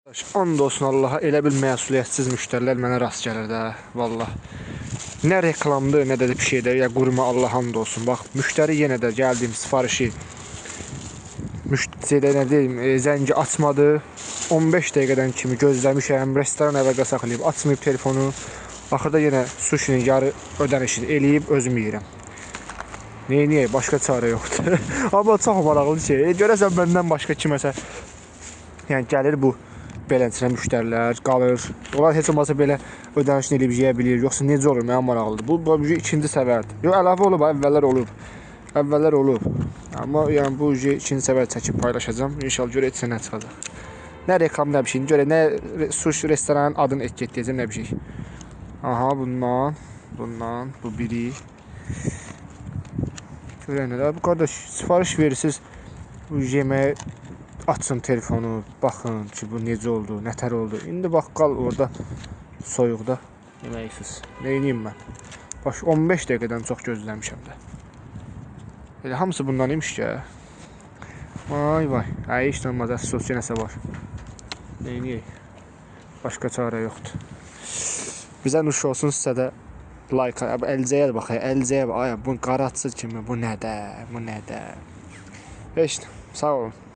And olsun Allaha, elə bil məsuliyyətsiz müştərilər mənə rast gəlir də, vallah. Nə reklamdır, nə də bir şeydir, ya quruma Allah and olsun. Bax, müştəri yenə də gəldiyim sifarişi nə deyim, zəngi açmadı. 15 dəqiqədən kimi gözləmişəm, restoran əvəzə saxlayıb, açmayıb telefonu. Axırda yenə suşinin yarı ödənişini eləyib, özüm yeyirəm. Neyək, başqa çarə yoxdur. Amma çox maraqlı şey. Görəsən məndən başqa kiməsə, yəni gəlir bu beləncə müştərilər, qalır. Onlar heç olmasa belə ödənişini eləyib yeyə bilir. Yoxsa necə olur, mənə maraqlıdır. Bu ikinci səvərdir. Yox, əlavə olub, əvvəllər olub. Amma yəni bu ikinci səvər çəkib paylaşacağam. İnşallah görə etsə nə çıxacaq. Nə reklam, nə bir şey. Görə nə sushi restoranın adını etiket deyəcəm, nə bir şey. Aha, bundan, bu biri. Görənlər, bu qardaş sifariş verirsiniz. Bu yeməyə açın telefonu, baxın ki, bu necə oldu, nətər oldu. İndi bax, qal orada soyuqda yeməyiksiz. Neyniyim mən? Bax, 15 dəqiqədən çox gözləmişəm də. Elə hamısı bundan imiş ki. Vay. Ay, heç olmaz, sos yenəsə var. Neyniyək? Başqa çarə yoxdur. Bizə nuş olsun, sizə də like, əlcəyə bax, əlcəyə bax, bu qaratsız kimi, bu nədə? Heç, sağ olun.